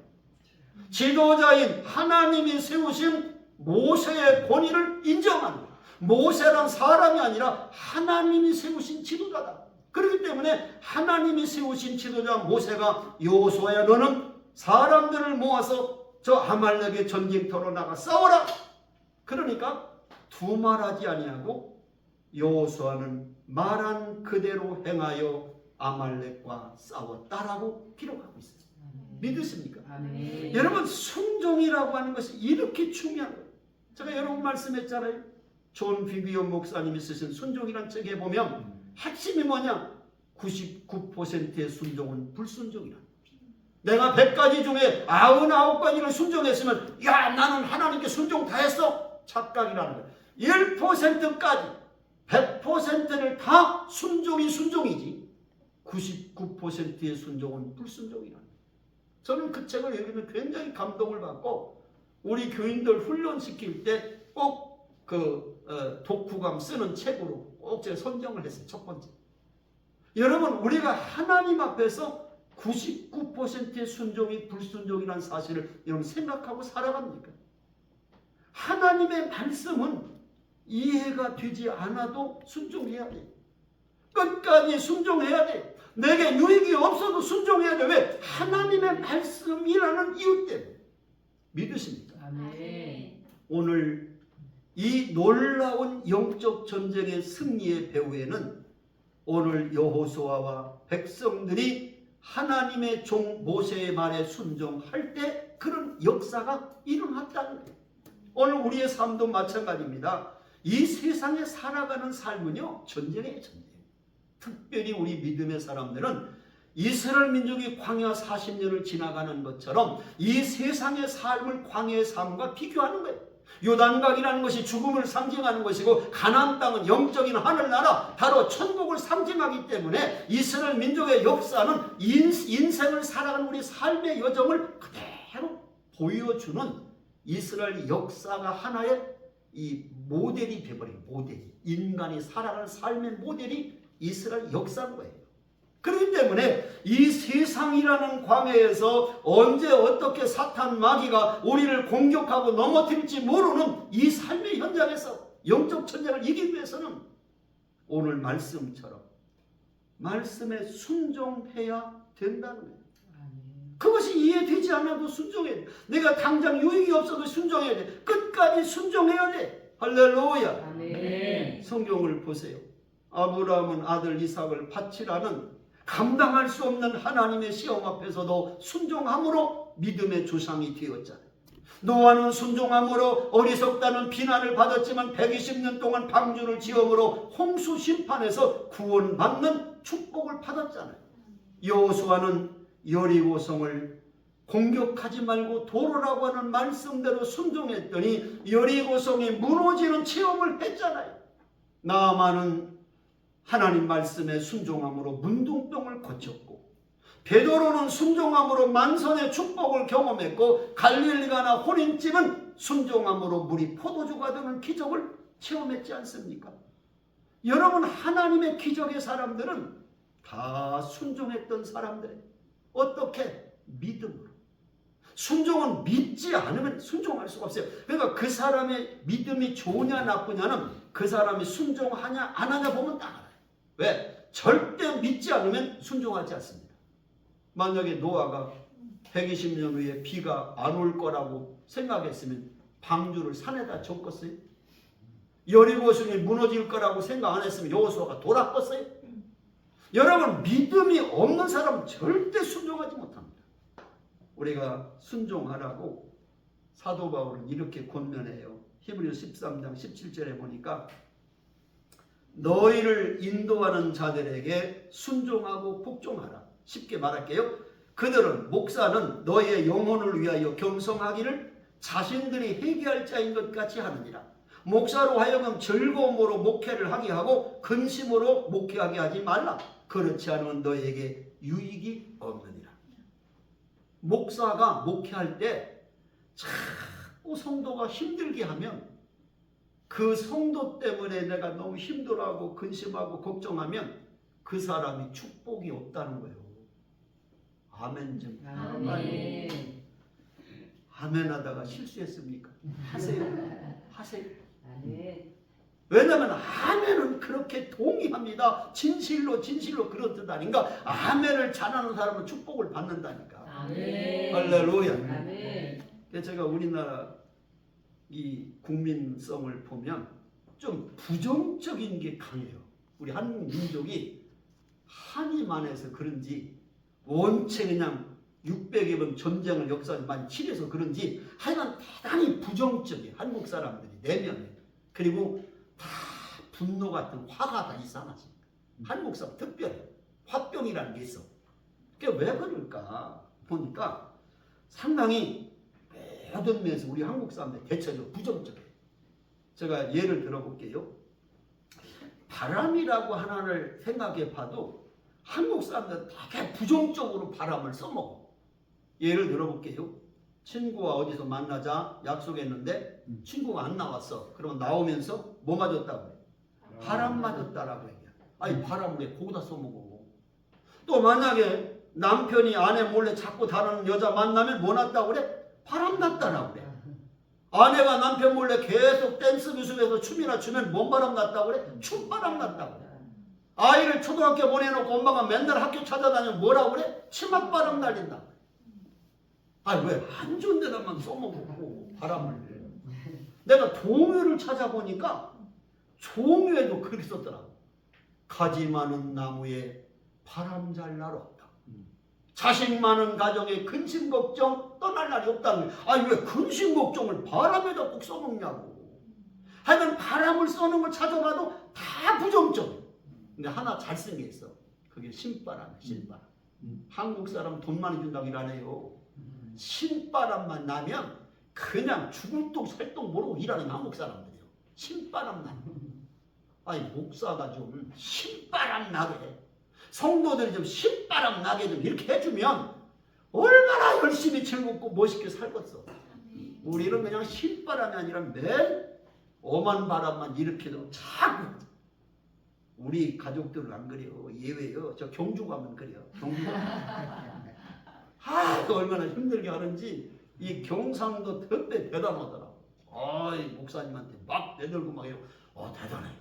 지도자인 하나님이 세우신 모세의 권위를 인정하는 거예요. 모세란 사람이 아니라 하나님이 세우신 지도자다. 그렇기 때문에 하나님이 세우신 지도자 모세가 여호수아야 너는 사람들을 모아서 저 아말렉의 전쟁터로 나가 싸워라. 그러니까 두말하지 아니하고 여호수아는 말한 그대로 행하여 아말렉과 싸웠다라고 기록하고 있어요. 믿으십니까? 아멘. 여러분 순종이라고 하는 것이 이렇게 중요한 거예요. 제가 여러 번 말씀했잖아요. 존 비비오 목사님이 쓰신 순종이라는 책에 보면 핵심이 뭐냐? 99%의 순종은 불순종이라. 내가 100가지 중에 99가지를 순종했으면 야 나는 하나님께 순종 다 했어. 착각이라는 거예요. 1%까지 100%를 다 순종이 순종이지 99%의 순종은 불순종이라는 거예요. 저는 그 책을 읽으면 굉장히 감동을 받고 우리 교인들 훈련시킬 때 꼭 독후감 쓰는 책으로 꼭 제가 선정을 했어요. 첫 번째. 여러분 우리가 하나님 앞에서 99%의 순종이 불순종이라는 사실을 여러분 생각하고 살아갑니까? 하나님의 말씀은 이해가 되지 않아도 순종해야 돼. 끝까지 순종해야 돼. 내게 유익이 없어도 순종해야 돼. 왜? 하나님의 말씀이라는 이유 때문에. 믿으십니까? 아멘. 오늘 이 놀라운 영적 전쟁의 승리의 배후에는 오늘 여호수아와 백성들이 하나님의 종 모세의 말에 순종할 때 그런 역사가 일어났다는 거예요. 오늘 우리의 삶도 마찬가지입니다. 이 세상에 살아가는 삶은요 전쟁이에요. 전쟁. 특별히 우리 믿음의 사람들은 이스라엘 민족이 광야 40년을 지나가는 것처럼 이 세상의 삶을 광야의 삶과 비교하는 거예요. 요단강이라는 것이 죽음을 상징하는 것이고 가나안 땅은 영적인 하늘나라 바로 천국을 상징하기 때문에 이스라엘 민족의 역사는 인생을 살아가는 우리 삶의 여정을 그대로 보여주는 이스라엘 역사가 하나의 이 모델이 되어버린 모델이 인간이 살아가는 삶의 모델이 이스라엘 역사인 거예요. 그렇기 때문에 이 세상이라는 광야에서 언제 어떻게 사탄 마귀가 우리를 공격하고 넘어뜨릴지 모르는 이 삶의 현장에서 영적 전쟁을 이기기 위해서는 오늘 말씀처럼 말씀에 순종해야 된다는 거예요. 그것이 이해되지 않아도 순종해야 돼. 내가 당장 유익이 없어도 순종해야 돼. 끝까지 순종해야 돼. 할렐루야. 아멘. 성경을 보세요. 아브라함은 아들 이삭을 바치라는 감당할 수 없는 하나님의 시험 앞에서도 순종함으로 믿음의 조상이 되었잖아요. 노아는 순종함으로 어리석다는 비난을 받았지만 120년 동안 방주를 지음으로 홍수 심판에서 구원받는 축복을 받았잖아요. 여호수아는 여리고성을 공격하지 말고 도로라고 하는 말씀대로 순종했더니 여리고성이 무너지는 체험을 했잖아요. 나아만은 하나님 말씀에 순종함으로 문둥병을 고쳤고 베드로는 순종함으로 만선의 축복을 경험했고 갈릴리가나 호린집은 순종함으로 물이 포도주가 되는 기적을 체험했지 않습니까? 여러분 하나님의 기적의 사람들은 다 순종했던 사람들이에요. 어떻게? 믿음으로. 순종은 믿지 않으면 순종할 수가 없어요. 그러니까 그 사람의 믿음이 좋으냐 나쁘냐는 그 사람이 순종하냐 안 하냐 보면 딱 알아요. 왜? 절대 믿지 않으면 순종하지 않습니다. 만약에 노아가 120년 후에 비가 안 올 거라고 생각했으면 방주를 산에다 줬겠어요? 여리고성이 무너질 거라고 생각 안 했으면 여호수아가 돌아섰어요? 여러분, 믿음이 없는 사람은 절대 순종하지 못합니다. 우리가 순종하라고 사도 바울은 이렇게 권면해요. 히브리서 13장 17절에 보니까 너희를 인도하는 자들에게 순종하고 복종하라. 쉽게 말할게요. 그들은, 목사는 너희의 영혼을 위하여 겸손하기를 자신들이 회개할 자인 것 같이 하느니라. 목사로 하여금 즐거움으로 목회를 하게 하고 근심으로 목회하게 하지 말라. 그렇지 않으면 너희에게 유익이 없느니라. 목사가 목회할 때 자꾸 성도가 힘들게 하면 그 성도 때문에 내가 너무 힘들어하고 근심하고 걱정하면 그 사람이 축복이 없다는 거예요. 아멘 좀. 아멘. 아멘 하다가 실수했습니까? 하세요. 하세요. 아멘. 왜냐하면 아멘은 그렇게 동의합니다. 진실로 그렇다니까. 아멘을 잘하는 사람은 축복을 받는다니까. 아멘. 할렐루야. 아멘. 제가 우리나라 이 국민성을 보면 좀 부정적인 게 강해요. 우리 한국 민족이 한이 많아서 그런지 원체 그냥 600여 번 전쟁을 역사를 많이 치러서 그런지 하여간 대단히 부정적이에요. 한국 사람들이 내면에. 그리고 다 분노 같은 화가 다 있어 하나씩. 한국 사람 특별히 화병이라는 게 있어. 그게 왜 그럴까 보니까 상당히 모든 면에서 우리 한국 사람들 대체적으로 부정적이에요. 제가 예를 들어볼게요. 바람이라고 하나를 생각해 봐도 한국 사람들은 되게 부정적으로 바람을 써먹어. 예를 들어볼게요. 친구와 어디서 만나자 약속했는데 친구가 안 나왔어. 그러면 나오면서 뭐 맞았다고 그래? 바람 맞았다라고 얘기해. 아니 바람을 왜 거기다 써먹어. 또 만약에 남편이 아내 몰래 자꾸 다른 여자 만나면 뭐 났다고 그래? 바람 났다라고 그래. 아내가 남편 몰래 계속 댄스 교습에서 춤이나 추면 뭔 바람 났다고 그래? 춤바람 났다고 그래. 아이를 초등학교 보내놓고 엄마가 맨날 학교 찾아다니면 뭐라고 그래? 치맛바람 날린다. 아니 왜 안 좋은 데다만 써먹고 바람을. 내가 동요를 찾아보니까 종요에도 그렇게 썼더라고. 가지 많은 나무에 바람 잘 날 없다. 자식 많은 가정에 근심 걱정 떠날 날이 없다는 거예요. 아니 왜 근심 걱정을 바람에다 꼭 써먹냐고. 하여간 바람을 써는 걸 찾아봐도 다 부정적이에요. 근데 하나 잘 쓴 게 있어. 그게 신바람이야. 신바람. 한국 사람 돈 많이 준다고 일하네요. 신바람만 나면 그냥 죽을 똥 살똥 모르고 일하는 한국 사람들이에요. 신바람 나면. 아니 목사가 좀 신바람 나게 해. 성도들이 좀 신바람 나게 좀 이렇게 해주면 얼마나 열심히 즐겁고 멋있게 살겠어. 우리는 그냥 신바람이 아니라 매일 엄한 바람만 일으켜도 자꾸. 우리 가족들은 안 그래요. 예외요. 저 경주 가면 그래요. 경주 가면. 그 얼마나 힘들게 하는지 이 경상도 특별히 대단하더라. 목사님한테 막 내들고 막 해요. 대단해요.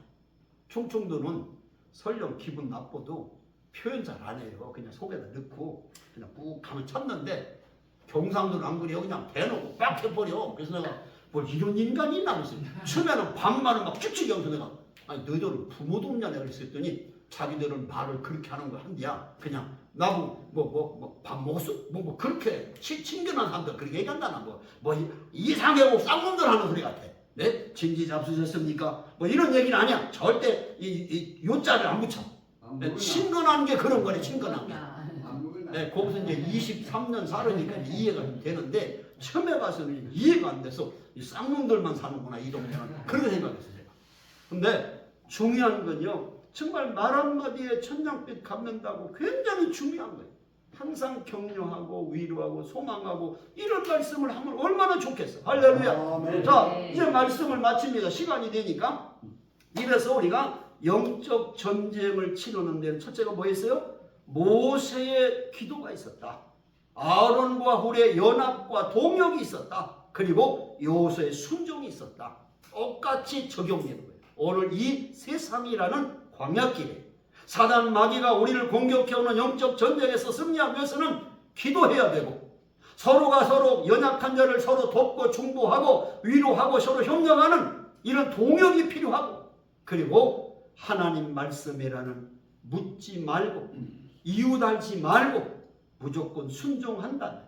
충청도는 설령 기분 나빠도 표현 잘 안 해요. 그냥 속에다 넣고 그냥 꾹 가면 참는데 경상도는 안 그래요. 그냥 대놓고 빡 해버려. 그래서 내가 뭐 이런 인간이 있나 그랬어요. 처음에는 반말은 막 쭉쭉 여기서 내가 아니 너희들은 부모도 없냐 내가 그랬더니 자기들은 말을 그렇게 하는 거 한디야. 그냥 나보고 밥 먹었어? 뭐 그렇게 친근한 사람들 그렇게 얘기한다나 뭐 이상하고 쌍놈들 하는 소리 같아. 네? 진지 잡수셨습니까? 뭐 이런 얘기는 아니야. 절대 이 요자를 안 붙여. 친근한 게 그런 거네. 친근한 게. 네, 거기서 이제 23년 살으니까 이해가 좀 되는데 처음에 가서는 이해가 안 돼서 이 쌍놈들만 사는구나 이 동네는. 그렇게 생각했어요. 제가. 근데 중요한 건요. 정말 말 한마디에 천냥빛 갚는다고 굉장히 중요한 거예요. 항상 격려하고 위로하고 소망하고 이런 말씀을 하면 얼마나 좋겠어. 할렐루야. 자, 이제 말씀을 마칩니다. 시간이 되니까. 이래서 우리가 영적 전쟁을 치르는 데는 첫째가 뭐였어요? 모세의 기도가 있었다. 아론과 훌의 연합과 동역이 있었다. 그리고 여호수아의 순종이 있었다. 똑같이 적용되는 거예요. 오늘 이 세상이라는 광야길에 사단 마귀가 우리를 공격해오는 영적 전쟁에서 승리하기 위해서는 기도해야 되고, 서로가 서로 연약한 자를 서로 돕고 중보하고 위로하고 서로 협력하는 이런 동역이 필요하고, 그리고 하나님 말씀이라는 묻지 말고 이웃알지 말고 무조건 순종한다.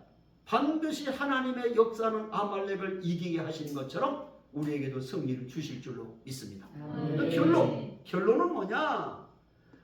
반드시 하나님의 역사는 아말렉을 이기게 하신 것처럼 우리에게도 승리를 주실 줄로 믿습니다. 결론은 뭐냐?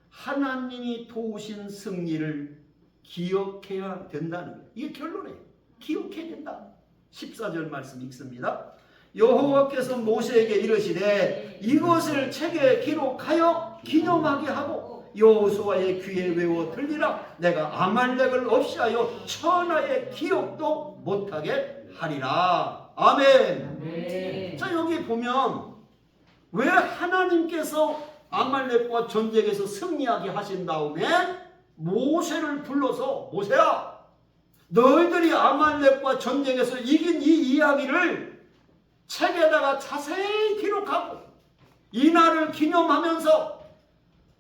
하나님이 도우신 승리를 기억해야 된다는 거예요. 이게 결론이에요. 기억해야 된다. 14절 말씀 읽습니다. 여호와께서 모세에게 이르시되 이것을 책에 기록하여 기념하게 하고 여호수아의 귀에 외워 들리라. 내가 아말렉을 없이하여 천하의 기억도 못하게 하리라. 아멘. 자, 여기 보면 왜 하나님께서 아말렉과 전쟁에서 승리하게 하신 다음에 모세를 불러서, 모세야, 너희들이 아말렉과 전쟁에서 이긴 이 이야기를 책에다가 자세히 기록하고 이날을 기념하면서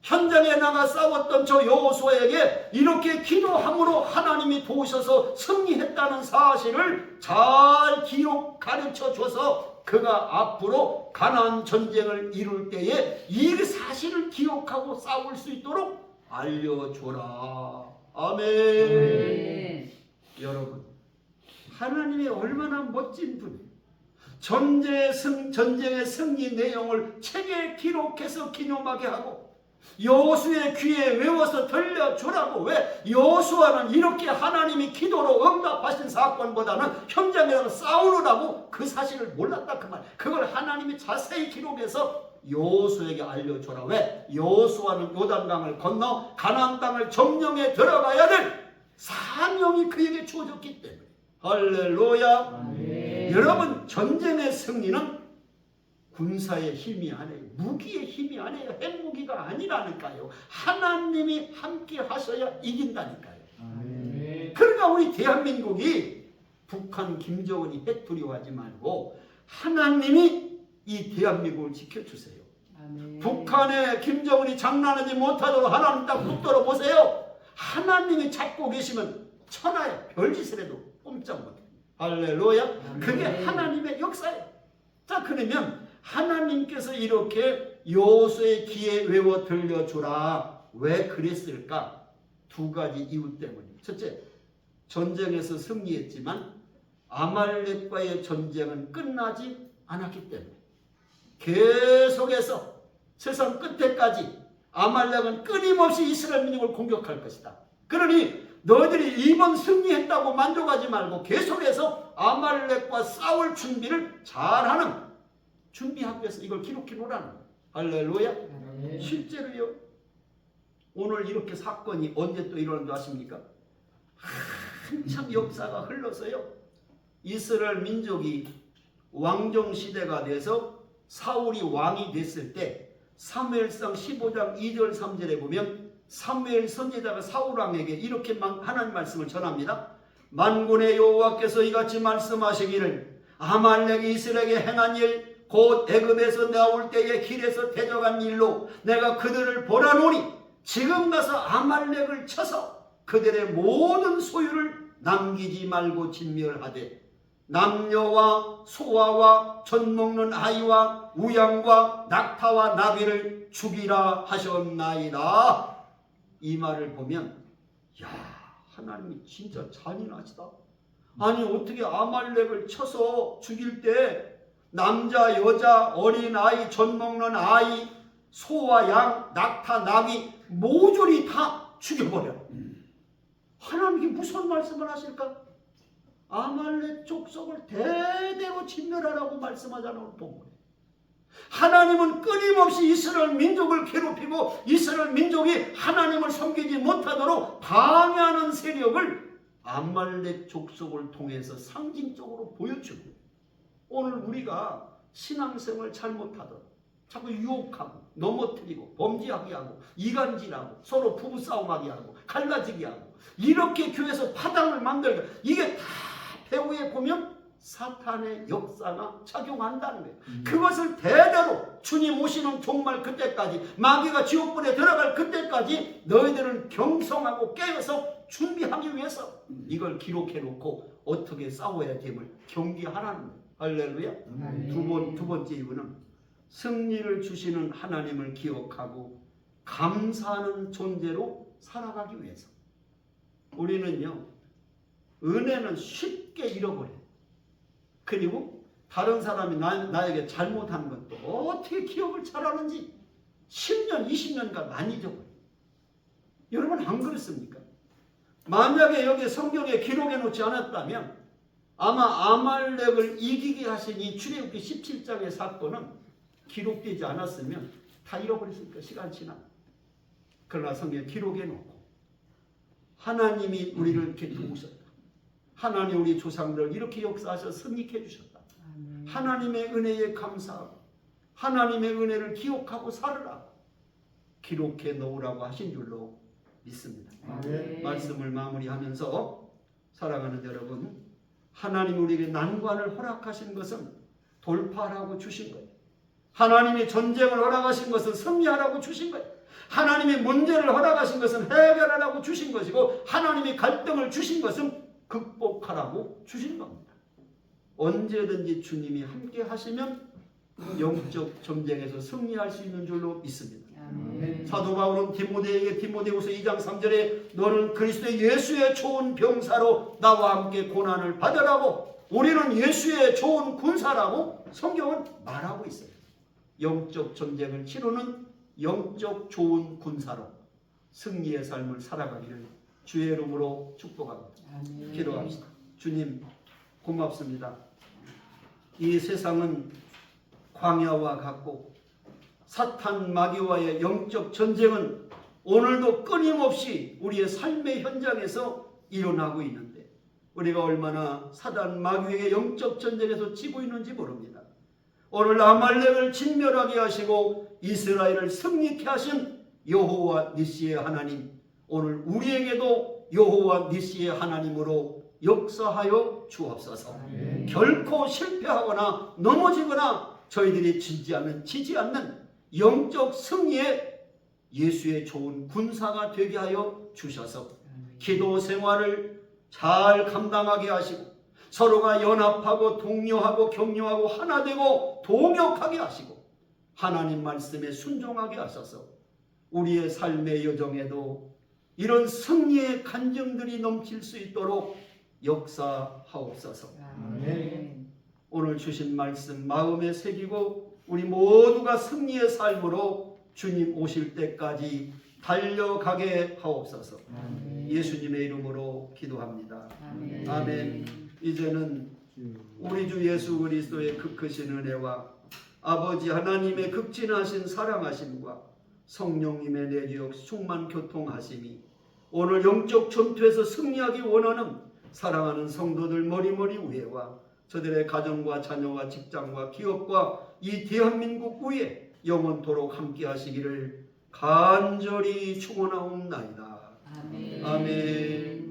현장에 나가 싸웠던 저 여호수아에게 이렇게 기도함으로 하나님이 도우셔서 승리했다는 사실을 잘 기록 가르쳐 줘서 그가 앞으로 가나안 전쟁을 이룰 때에 이 사실을 기억하고 싸울 수 있도록 알려줘라. 아멘. 여러분, 하나님이 얼마나 멋진 분이에요. 전쟁의 승리 내용을 책에 기록해서 기념하게 하고 여호수아의 귀에 외워서 들려주라고. 왜? 여호수아는 이렇게 하나님이 기도로 응답하신 사건보다는 현장에서 싸우느라고 그 사실을 몰랐다 그 말. 그걸 하나님이 자세히 기록해서 여호수아에게 알려줘라. 왜? 여호수아는 요단강을 건너 가나안 땅을 점령해 들어가야 될 사명이 그에게 주어졌기 때문에. 할렐루야. 아멘. 여러분, 전쟁의 승리는 군사의 힘이 아니에요. 무기의 힘이 아니에요. 핵무기가 아니라니까요. 하나님이 함께 하셔야 이긴다니까요. 아멘. 그러니까 우리 대한민국이 북한 김정은이 핵 두려워하지 말고 하나님이 이 대한민국을 지켜주세요. 아멘. 북한의 김정은이 장난하지 못하도록 하나님 딱 붙들어 보세요. 하나님이 잡고 계시면 천하의 별짓을 해도 꼼짝 못해요. 할렐루야. 아멘. 그게 하나님의 역사예요. 자, 그러면 하나님께서 이렇게 여호수아의 귀에 외워 들려주라. 왜 그랬을까? 두 가지 이유 때문이에요. 첫째, 전쟁에서 승리했지만 아말렉과의 전쟁은 끝나지 않았기 때문에 계속해서 세상 끝에까지 아말렉은 끊임없이 이스라엘 민족을 공격할 것이다. 그러니 너희들이 이번 승리했다고 만족하지 말고 계속해서 아말렉과 싸울 준비를 잘하는, 준비하기 위해서 이걸 기록해 놓으라는 거예요. 할렐루야. 네. 실제로요, 오늘 이렇게 사건이 언제 또 일어난 줄 아십니까? 한참 역사가 흘러서요, 이스라엘 민족이 왕정 시대가 돼서 사울이 왕이 됐을 때 사무엘상 15장 2절 3절에 보면 사무엘 선지자가 사울 왕에게 이렇게 하나님 말씀을 전합니다. 만군의 여호와께서 이같이 말씀하시기를 아말렉이 이스라엘에게 행한 일 곧 애굽에서 나올 때에 길에서 대적한 일로 내가 그들을 벌하노니 지금 가서 아말렉을 쳐서 그들의 모든 소유를 남기지 말고 진멸하되 남녀와 소아와 젖 먹는 아이와 우양과 낙타와 나귀를 죽이라 하셨나이다. 이 말을 보면, 야, 하나님이 진짜 잔인하시다. 아니, 어떻게 아말렉을 쳐서 죽일 때 남자, 여자, 어린 아이, 젖 먹는 아이, 소와 양, 낙타, 나귀 모조리 다 죽여버려. 하나님이 무슨 말씀을 하실까? 아말렉 족속을 대대로 진멸하라고 말씀하자는 본문에 하나님은 끊임없이 이스라엘 민족을 괴롭히고 이스라엘 민족이 하나님을 섬기지 못하도록 방해하는 세력을 아말렉 족속을 통해서 상징적으로 보여주고, 오늘 우리가 신앙생활 잘못하든 자꾸 유혹하고 넘어뜨리고 범죄하게 하고 이간질하고 서로 부부싸움하게 하고 갈라지게 하고 이렇게 교회에서 파당을 만들고 이게 다 배후에 보면 사탄의 역사가 작용한다는 거예요. 그것을 대대로 주님 오시는 종말 그때까지 마귀가 지옥불에 들어갈 그때까지 너희들은 경성하고 깨어서 준비하기 위해서 이걸 기록해 놓고 어떻게 싸워야 됨을 경계하라는 거예요. 할렐루야. 두 번째 이유는 승리를 주시는 하나님을 기억하고 감사하는 존재로 살아가기 위해서. 우리는요, 은혜는 쉽게 잃어버려요. 그리고 다른 사람이 나에게 잘못한 것도 어떻게 기억을 잘하는지 10년, 20년간 많이 잊어버려요. 여러분 안 그렇습니까? 만약에 여기 성경에 기록해 놓지 않았다면 아마 아말렉을 이기게 하신 이 출애굽기 17장의 사건은 기록되지 않았으면 다 잃어버렸으니까 시간 지나. 그러나 성경에 기록해 놓고 하나님이 우리를 이렇게 도우셨다. 하나님 우리 조상들을 이렇게 역사하셔서 승리케 해주셨다. 하나님의 은혜에 감사하고 하나님의 은혜를 기억하고 살으라. 기록해 놓으라고 하신 줄로 믿습니다. 말씀을 마무리하면서 사랑하는 여러분, 하나님 우리에게 난관을 허락하신 것은 돌파하라고 주신 거예요. 하나님이 전쟁을 허락하신 것은 승리하라고 주신 거예요. 하나님이 문제를 허락하신 것은 해결하라고 주신 것이고 하나님이 갈등을 주신 것은 극복하라고 주신 겁니다. 언제든지 주님이 함께 하시면 영적 전쟁에서 승리할 수 있는 줄로 믿습니다. 사도 바울은 디모데에게 디모데후서 2장 3절에 너는 그리스도 예수의 좋은 병사로 나와 함께 고난을 받으라고, 우리는 예수의 좋은 군사라고 성경은 말하고 있어요. 영적 전쟁을 치르는 영적 좋은 군사로 승리의 삶을 살아가기를 주의 이름으로 축복합니다. 기도합시다. 주님 고맙습니다. 이 세상은 광야와 같고 사탄 마귀와의 영적 전쟁은 오늘도 끊임없이 우리의 삶의 현장에서 일어나고 있는데 우리가 얼마나 사단 마귀에게 영적 전쟁에서 지고 있는지 모릅니다. 오늘 아말렉을 진멸하게 하시고 이스라엘을 승리케 하신 여호와 니시의 하나님, 오늘 우리에게도 여호와 니시의 하나님으로 역사하여 주옵소서. 결코 실패하거나 넘어지거나 저희들이 지지 않는 영적 승리에 예수의 좋은 군사가 되게 하여 주셔서 기도 생활을 잘 감당하게 하시고 서로가 연합하고 독려하고 격려하고 하나 되고 동역하게 하시고 하나님 말씀에 순종하게 하셔서 우리의 삶의 여정에도 이런 승리의 간증들이 넘칠 수 있도록 역사하옵소서. 오늘 주신 말씀 마음에 새기고 우리 모두가 승리의 삶으로 주님 오실 때까지 달려가게 하옵소서. 예수님의 이름으로 기도합니다. 아멘. 이제는 우리 주 예수 그리스도의 그 크신 은혜와 아버지 하나님의 극진하신 사랑하심과 성령님의 내주역 충만 교통하심이 오늘 영적 전투에서 승리하기 원하는 사랑하는 성도들 머리머리 위에와 저들의 가정과 자녀와 직장과 기업과 이 대한민국 위에 영원토록 함께 하시기를 간절히 축원하옵나이다. 아멘.